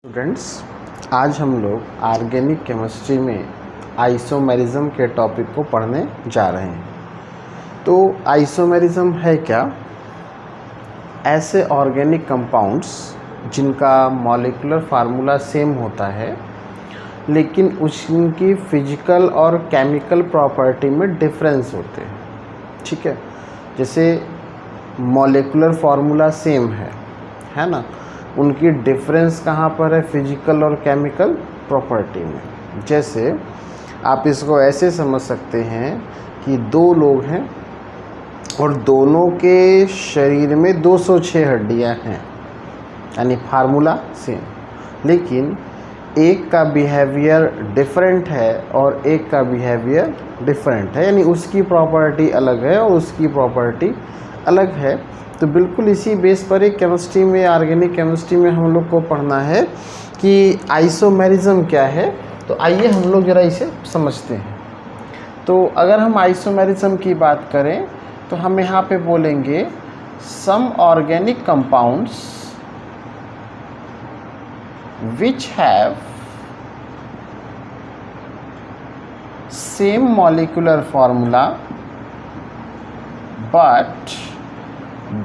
Students, आज हम लोग ऑर्गेनिक केमिस्ट्री में आइसोमेरिज्म के टॉपिक को पढ़ने जा रहे हैं। तो आइसोमेरिज्म है क्या? ऐसे ऑर्गेनिक कंपाउंड्स जिनका मॉलिक्यूलर फार्मूला सेम होता है लेकिन उनकी फिजिकल और केमिकल प्रॉपर्टी में डिफरेंस होते हैं। ठीक है, जैसे मॉलिक्यूलर फार्मूला सेम है ना, उनकी डिफरेंस कहाँ पर है? फिजिकल और केमिकल प्रॉपर्टी में। जैसे आप इसको ऐसे समझ सकते हैं कि दो लोग हैं और दोनों के शरीर में 206 हड्डियाँ हैं, यानी फार्मूला सेम, लेकिन एक का बिहेवियर डिफरेंट है और एक का बिहेवियर डिफरेंट है, यानी उसकी प्रॉपर्टी अलग है और उसकी प्रॉपर्टी अलग है। तो बिल्कुल इसी बेस पर एक केमिस्ट्री में, ऑर्गेनिक केमिस्ट्री में हम लोग को पढ़ना है कि आइसोमेरिज्म क्या है। तो आइए हम लोग ज़रा इसे समझते हैं। तो अगर हम आइसोमेरिज्म की बात करें तो हम यहाँ पे बोलेंगे some organic compounds which have same molecular formula but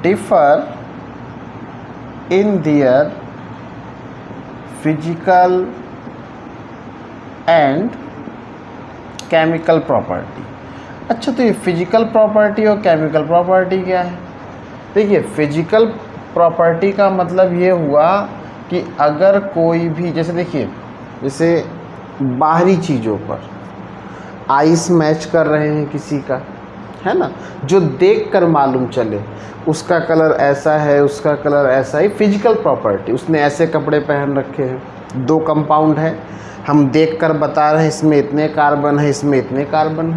differ in their physical and chemical property। अच्छा, तो ये फिजिकल प्रॉपर्टी और केमिकल प्रॉपर्टी क्या है? देखिए, फिजिकल प्रॉपर्टी का मतलब ये हुआ कि अगर कोई भी, जैसे देखिए, जैसे बाहरी चीज़ों पर आइस मैच कर रहे हैं किसी का, है ना, जो देखकर मालूम चले उसका कलर ऐसा है, उसका कलर ऐसा है, फिजिकल प्रॉपर्टी। उसने ऐसे कपड़े पहन रखे हैं, दो कंपाउंड है, हम देखकर बता रहे हैं इसमें इतने कार्बन है, इसमें इतने कार्बन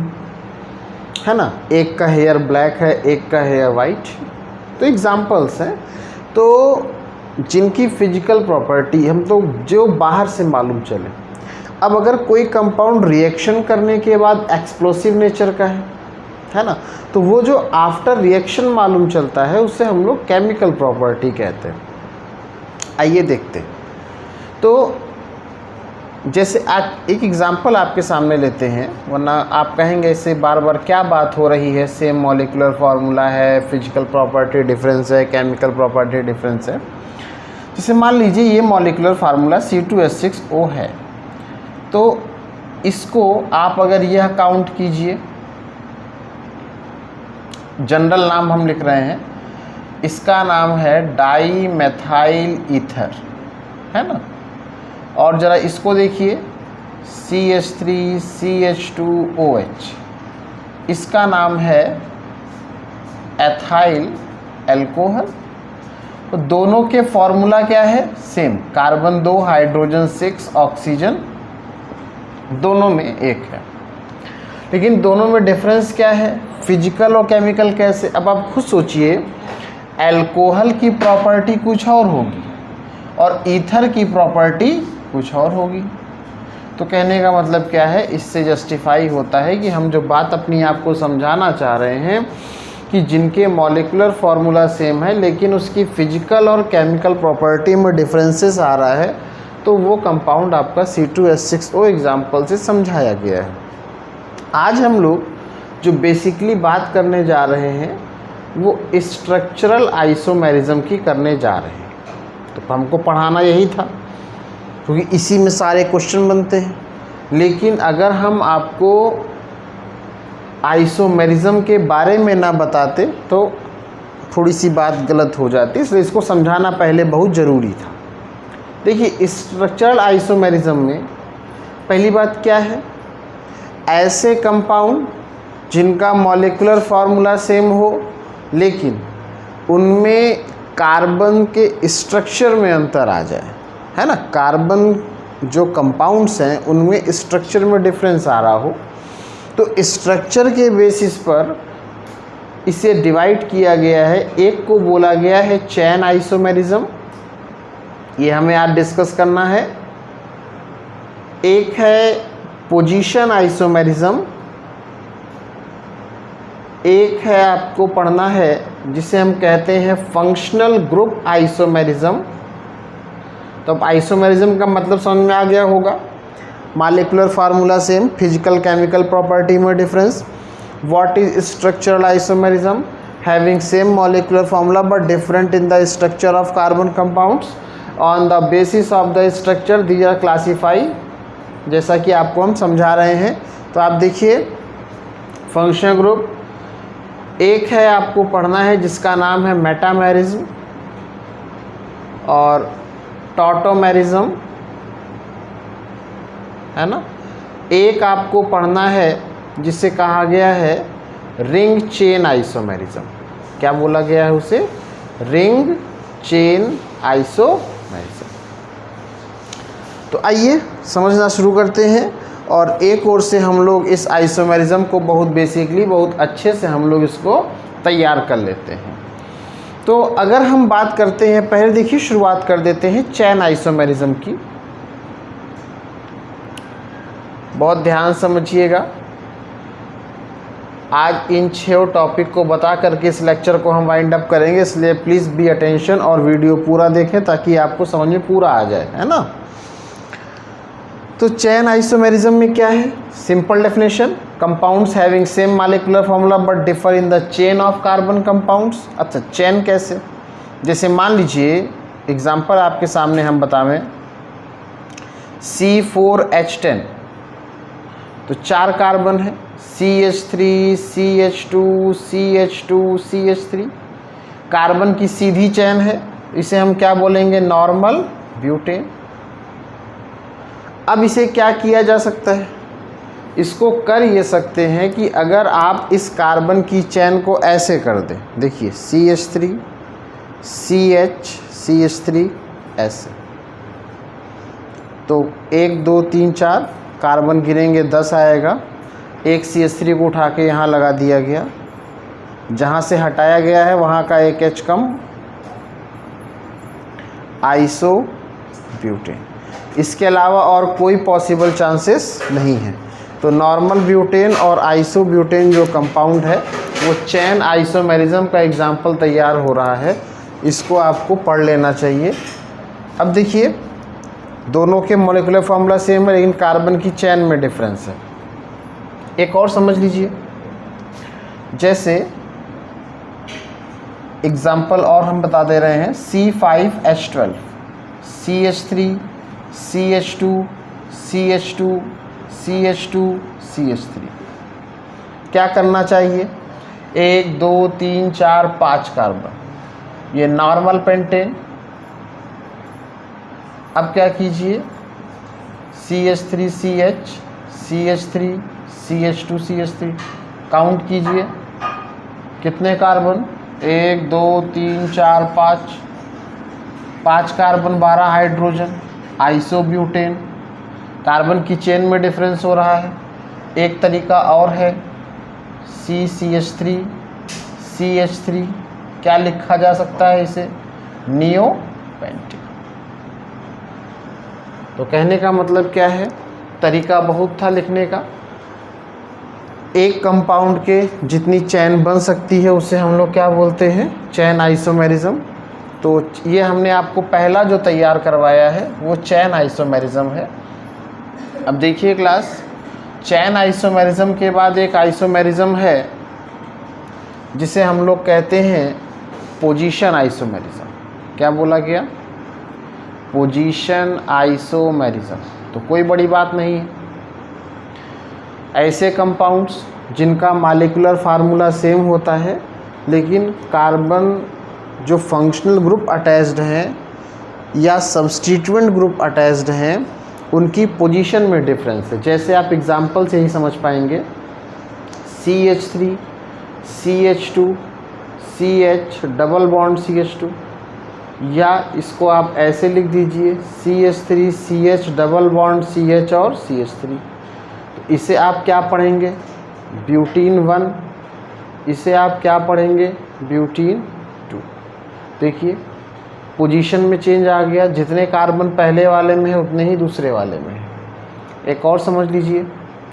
है ना, एक का हेयर ब्लैक है, एक का हेयर वाइट। तो एग्जाम्पल्स हैं। तो जिनकी फिजिकल प्रॉपर्टी हम तो जो बाहर से मालूम चले। अब अगर कोई कंपाउंड रिएक्शन करने के बाद एक्सप्लोसिव नेचर का है ना, तो वो जो आफ्टर रिएक्शन मालूम चलता है उसे हम लोग केमिकल प्रॉपर्टी कहते हैं। आइए देखते हैं। तो जैसे आज एक एग्जांपल आपके सामने लेते हैं, वरना आप कहेंगे इससे बार बार क्या बात हो रही है, सेम मॉलिक्यूलर फार्मूला है, फिजिकल प्रॉपर्टी डिफरेंस है, केमिकल प्रॉपर्टी डिफरेंस है। जैसे मान लीजिए ये मॉलिक्यूलर फार्मूला C2H6O है, तो इसको आप अगर यह काउंट कीजिए, जनरल नाम हम लिख रहे हैं, इसका नाम है डाई मेथाइल ईथर, है ना। और ज़रा इसको देखिए, CH3CH2OH, इसका नाम है एथाइल एल्कोहल। तो दोनों के फॉर्मूला क्या है? सेम, कार्बन 2 हाइड्रोजन 6 ऑक्सीजन, दोनों में एक है, लेकिन दोनों में डिफरेंस क्या है? फिजिकल और केमिकल। कैसे? अब आप खुद सोचिए, एल्कोहल की प्रॉपर्टी कुछ और होगी और ईथर की प्रॉपर्टी कुछ और होगी। तो कहने का मतलब क्या है? इससे जस्टिफाई होता है कि हम जो बात अपनी आप को समझाना चाह रहे हैं कि जिनके मॉलिक्यूलर फार्मूला सेम है लेकिन उसकी फिजिकल और केमिकल प्रॉपर्टी में डिफरेंसेस आ रहा है, तो वो कंपाउंड आपका C2H6O एग्जाम्पल से समझाया गया है। आज हम लोग जो बेसिकली बात करने जा रहे हैं वो स्ट्रक्चरल आइसोमेरिज्म की करने जा रहे हैं। तो हमको पढ़ाना यही था क्योंकि इसी में सारे क्वेश्चन बनते हैं। लेकिन अगर हम आपको आइसोमेरिज्म के बारे में ना बताते तो थोड़ी सी बात गलत हो जाती, इसलिए इसको समझाना पहले बहुत ज़रूरी था। देखिए, स्ट्रक्चरल आइसोमेरिज्म में पहली बात क्या है? ऐसे कंपाउंड जिनका मॉलिक्यूलर फार्मूला सेम हो लेकिन उनमें कार्बन के स्ट्रक्चर में अंतर आ जाए, है ना। कार्बन जो कंपाउंड्स हैं उनमें स्ट्रक्चर में डिफरेंस आ रहा हो, तो स्ट्रक्चर के बेसिस पर इसे डिवाइड किया गया है। एक को बोला गया है चेन आइसोमेरिज्म, ये हमें आज डिस्कस करना है। एक है पोजीशन आइसोमेरिज्म, एक है आपको पढ़ना है जिसे हम कहते हैं फंक्शनल ग्रुप आइसोमेरिज्म, तो अब आइसोमेरिज्म का मतलब समझ में आ गया होगा। Molecular formula same, physical chemical property में difference. What is structural isomerism? Having same molecular formula but different in the structure of carbon compounds on the basis of the structure these are classify, जैसा कि आपको हम समझा रहे हैं। तो आप देखिए फंक्शनल ग्रुप एक है, आपको पढ़ना है, जिसका नाम है मेटामेरिज्म और टॉटोमेरिज्म, है ना। एक आपको पढ़ना है जिसे कहा गया है रिंग चेन आइसोमेरिज्म। क्या बोला गया है उसे? Ring chain isomerism. तो आइए समझना शुरू करते हैं, और एक ओर से हम लोग इस आइसोमेरिज्म को बहुत बेसिकली बहुत अच्छे से हम लोग इसको तैयार कर लेते हैं। तो अगर हम बात करते हैं, पहले देखिए शुरुआत कर देते हैं चेन आइसोमेरिज्म की। बहुत ध्यान समझिएगा, आज इन 6 टॉपिक को बता करके इस लेक्चर को हम वाइंड अप करेंगे, इसलिए प्लीज़ बी अटेंशन और वीडियो पूरा देखें ताकि आपको समझ में पूरा आ जाए, है ना। तो चेन आइसोमेरिज्म में क्या है? Simple definition, compounds having same molecular formula but differ in the chain of carbon compounds. अच्छा, चेन कैसे? जैसे मान लीजिए एग्जांपल आपके सामने हम बतावें, C4H10, तो 4 कार्बन है, CH3 CH2 CH2 CH3, carbon की सीधी चेन है, इसे हम क्या बोलेंगे? Normal butane. अब इसे क्या किया जा सकता है? इसको कर ये सकते हैं कि अगर आप इस कार्बन की चेन को ऐसे कर दें, देखिए CH3 CH CH3 ऐसे, तो 1 2 3 4 कार्बन गिरेंगे, 10 आएगा। एक CH3 को उठा के यहाँ लगा दिया गया, जहाँ से हटाया गया है वहाँ का एक H कम, आइसो ब्यूटेन। इसके अलावा और कोई पॉसिबल चांसेस नहीं है। तो नॉर्मल ब्यूटेन और आइसो ब्यूटेन जो कंपाउंड है वो चेन आइसोमेरिज्म का एग्जाम्पल तैयार हो रहा है, इसको आपको पढ़ लेना चाहिए। अब देखिए दोनों के मॉलिक्यूलर फार्मूला सेम है, लेकिन कार्बन की चेन में डिफरेंस है। एक और समझ लीजिए, जैसे एग्जाम्पल और हम बता दे रहे हैं, C5H12 CH3 CH2 CH2 CH2 CH3। क्या करना चाहिए? 1 2 3 4 5 कार्बन, ये नॉर्मल पेंटेन। अब क्या कीजिए, CH3 CH CH3 CH2 CH3 count कीजिए, कितने carbon? 1 2 3 4 5, 5 carbon 12 hydrogen, isobutane. Carbon की चेन में डिफरेंस हो रहा है। एक तरीका और है, CCH3 CH3, क्या लिखा जा सकता है इसे? नियोपेंटेन। तो कहने का मतलब क्या है? तरीका बहुत था लिखने का। एक कंपाउंड के जितनी चेन बन सकती है उसे हम लोग क्या बोलते हैं? Chain isomerism. तो ये हमने आपको पहला जो तैयार करवाया है वो चेन आइसोमेरिज्म है। अब देखिए क्लास, चेन आइसोमेरिज्म के बाद एक आइसोमेरिज्म है जिसे हम लोग कहते हैं पोजीशन आइसोमेरिज्म। क्या बोला गया? Position isomerism. तो कोई बड़ी बात नहीं है, ऐसे कंपाउंड्स जिनका मॉलिक्यूलर फार्मूला सेम होता है लेकिन कार्बन जो फंक्शनल ग्रुप अटैच्ड हैं या सब्स्टिट्यूएंट ग्रुप अटैच्ड हैं उनकी पोजीशन में डिफरेंस है। जैसे आप एग्जांपल से ही समझ पाएंगे, CH3 CH2 CH double bond CH2, या इसको आप ऐसे लिख दीजिए CH3 CH double bond CH और CH3। तो इसे आप क्या पढ़ेंगे? ब्यूटीन 1। इसे आप क्या पढ़ेंगे? ब्यूटीन 2। देखिए पोजीशन में चेंज आ गया, जितने कार्बन पहले वाले में है उतने ही दूसरे वाले में है। एक और समझ लीजिए,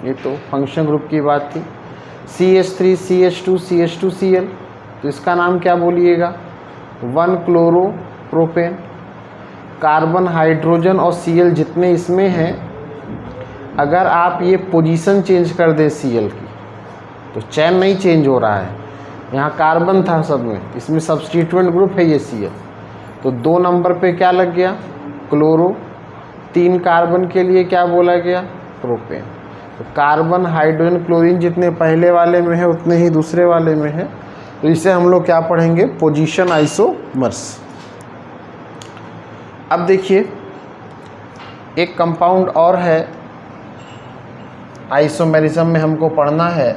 ये तो फंक्शन ग्रुप की बात थी। CH3 CH2 CH2 Cl, तो इसका नाम क्या बोलिएगा? 1 क्लोरोप्रोपेन। कार्बन, हाइड्रोजन और Cl जितने इसमें हैं, अगर आप ये पोजीशन चेंज कर दें Cl की, तो चेन नहीं चेंज हो रहा है। यहाँ कार्बन था सब में, इसमें सब्स्टिट्यूएंट ग्रुप है ये Cl, तो 2 नंबर पे क्या लग गया? क्लोरो। 3 कार्बन के लिए क्या बोला गया? प्रोपेन। तो कार्बन, हाइड्रोजन, क्लोरीन जितने पहले वाले में है उतने ही दूसरे वाले में है, तो इसे हम लोग क्या पढ़ेंगे? Position isomers. अब देखिए एक कंपाउंड और है आइसोमेरिज्म में हमको पढ़ना है,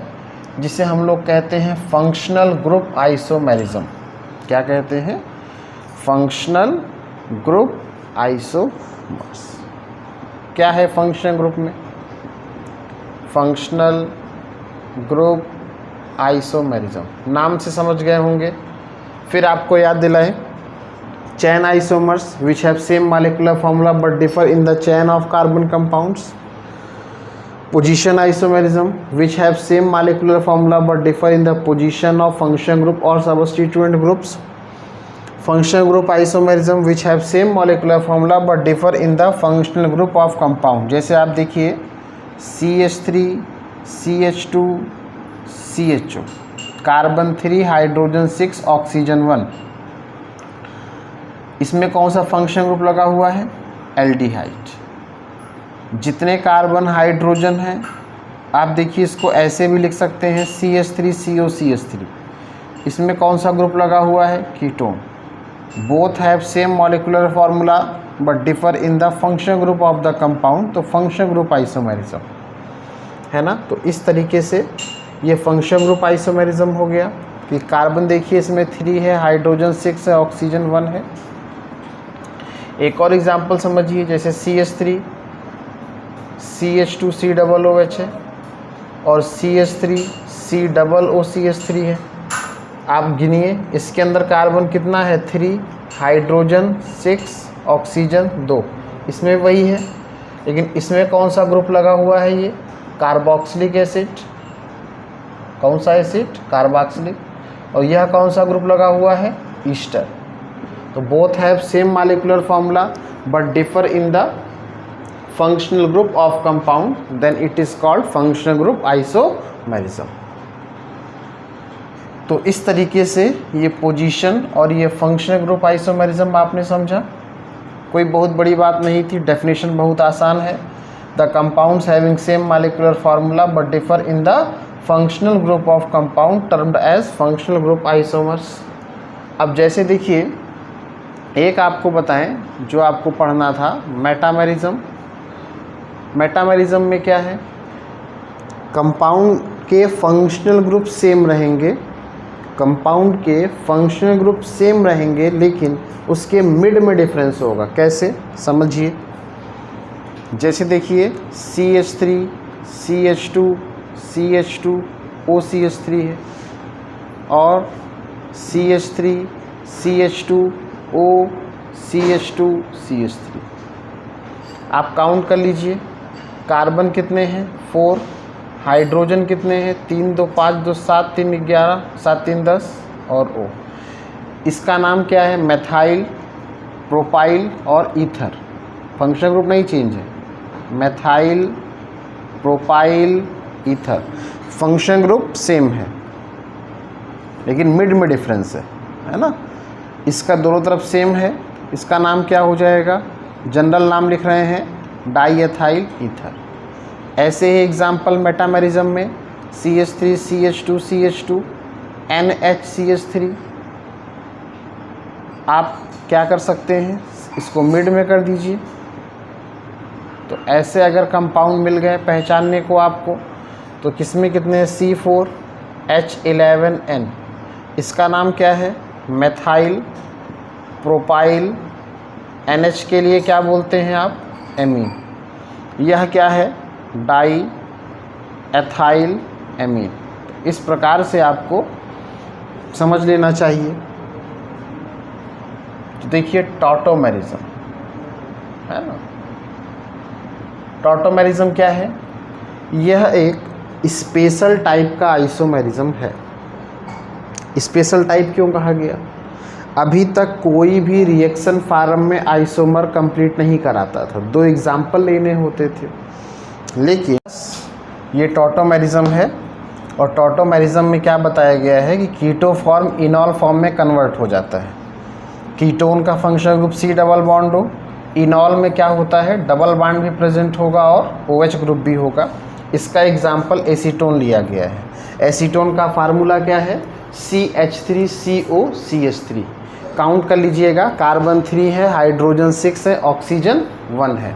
जिसे हम लोग कहते हैं फंक्शनल ग्रुप आइसोमेरिज्म। क्या कहते हैं? Functional group isomers. क्या है फंक्शनल ग्रुप में? फंक्शनल ग्रुप आइसोमेरिज्म, नाम से समझ गए होंगे। फिर आपको याद दिलाएं, chain isomers which have same molecular formula but differ in the chain of carbon compounds. Position isomerism which have same molecular formula but differ in the position of functional group और substituent groups. Functional group isomerism which have same molecular formula but differ in the functional group of compound. जैसे आप देखिए CH3, CH2, CHO, carbon 3, hydrogen 6, oxygen 1। इसमें कौन सा functional group लगा हुआ है? एल्डिहाइड। जितने कार्बन, हाइड्रोजन हैं, आप देखिए इसको ऐसे भी लिख सकते हैं CH3CO CH3। इसमें कौन सा ग्रुप लगा हुआ है? Ketone. Both have same molecular formula but differ in the functional group of the compound, तो फंक्शनल ग्रुप आइसोमेरिज्म है ना। तो इस तरीके से ये फंक्शनल ग्रुप आइसोमेरिज्म हो गया कि कार्बन देखिए इसमें 3 है, हाइड्रोजन 6 है, ऑक्सीजन 1 है। एक और एग्जांपल समझिए, जैसे CH3 CH2 COOH है और CH3 COOCH3 है। आप गिनिए इसके अंदर कार्बन कितना है? 3, हाइड्रोजन 6, ऑक्सीजन 2। इसमें वही है, लेकिन इसमें कौन सा ग्रुप लगा हुआ है? ये कार्बोक्सिलिक एसिड। कौन सा एसिड? कार्बोक्सिलिक। और यह कौन सा ग्रुप लगा हुआ है? ईस्टर। तो both have same molecular formula but differ in the functional group of compound, then it is called functional group isomerism. तो इस तरीके से ये पोजीशन और ये फंक्शनल ग्रुप आइसोमेरिज्म आपने समझा। कोई बहुत बड़ी बात नहीं थी, डेफिनेशन बहुत आसान है। The compounds having same molecular formula but differ in the functional group of compound termed as functional group isomers. अब जैसे देखिए एक आपको बताएं जो आपको पढ़ना था, मेटामेरिज्म। मेटामेरिज्म में क्या है? कंपाउंड के फंक्शनल ग्रुप सेम रहेंगे, कंपाउंड के फंक्शनल ग्रुप सेम रहेंगे, लेकिन उसके मिड में डिफरेंस होगा। कैसे? समझिए। जैसे देखिए CH3 CH2 CH2 OCH3 है और CH3 CH2 O CH2 CH3। आप काउंट कर लीजिए, कार्बन कितने हैं? 4, हाइड्रोजन कितने हैं? 3 2 5 2 7 3 11 7 3 10 और O। इसका नाम क्या है? मेथाइल, प्रोपाइल और ईथर। फंक्शनल ग्रुप नहीं चेंज है, methyl, propyl, ether. Functional group same है लेकिन मिड में डिफरेंस है ना। इसका दोनों तरफ सेम है, इसका नाम क्या हो जाएगा? जनरल नाम लिख रहे हैं डाईएथाइल ईथर। ऐसे ही एग्जाम्पल मेटामेरिज्म में CH3 CH2 CH2 NHCH3। आप क्या कर सकते हैं? इसको मिड में कर दीजिए। तो ऐसे अगर कंपाउंड मिल गए पहचानने को आपको, तो किसमें कितने हैं? C4 H11N। इसका नाम क्या है? Methyl, propyl. NH के लिए क्या बोलते हैं आप? एमीन। यह क्या है? Diethyl amine. इस प्रकार से आपको समझ लेना चाहिए। तो देखिए टॉटोमेरिज्म है ना। टॉटोमेरिज्म क्या है? यह एक स्पेशल टाइप का आइसोमेरिज्म है। स्पेशल टाइप क्यों कहा गया? अभी तक कोई भी रिएक्शन फार्म में आइसोमर कंप्लीट नहीं कराता था, 2 एग्जाम्पल लेने होते थे। लेकिन ये टॉटोमेरिज्म है और टॉटोमेरिज्म में क्या बताया गया है कि कीटो फॉर्म इनॉल फॉर्म में कन्वर्ट हो जाता है। कीटोन का functional group C double bond हो, इनॉल में क्या होता है डबल बॉन्ड भी प्रेजेंट होगा और OH ग्रुप भी होगा। इसका एग्जाम्पल एसीटोन लिया गया है। एसीटोन का फार्मूला क्या है CH3COCH3। काउंट कर लीजिएगा, कार्बन 3 है, हाइड्रोजन 6 है, ऑक्सीजन 1 है।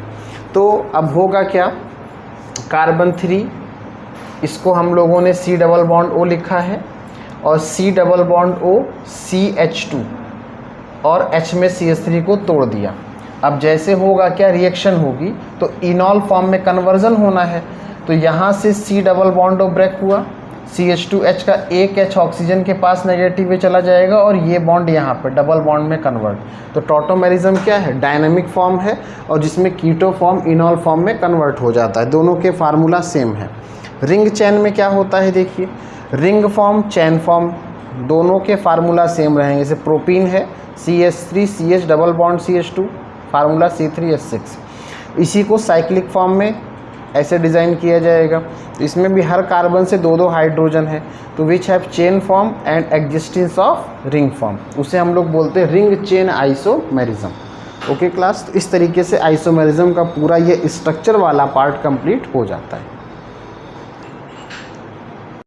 तो अब होगा क्या, कार्बन 3 इसको हम लोगों ने C डबल बॉन्ड O लिखा है और C double bond O CH2 और H में CH3 को तोड़ दिया। अब जैसे होगा क्या रिएक्शन होगी तो इनॉल फॉर्म में कन्वर्जन होना है, तो यहाँ से C double bond O break हुआ, CH2H का एक H ऑक्सीजन के पास नेगेटिव में चला जाएगा और ये बॉन्ड यहाँ पर डबल बॉन्ड में कन्वर्ट। तो टॉटोमेरिज्म क्या है, डायनामिक फॉर्म है और जिसमें कीटो फॉर्म इनॉल फॉर्म में कन्वर्ट हो जाता है। दोनों के फार्मूला सेम है। रिंग चेन में क्या होता है, देखिए रिंग फॉर्म चैन फॉर्म दोनों के फार्मूला सेम रहेंगे। जैसे प्रोपीन है CH3 CH double bond CH2 formula C3H6। इसी को साइक्लिक फॉर्म में ऐसे डिज़ाइन किया जाएगा। तो इसमें भी हर कार्बन से 2-2 हाइड्रोजन है, तो which have chain form and existence of ring form, उसे हम लोग बोलते हैं ring chain isomerism. Okay class, तो इस तरीके से आइसोमेरिज्म का पूरा ये स्ट्रक्चर वाला पार्ट कंप्लीट हो जाता है।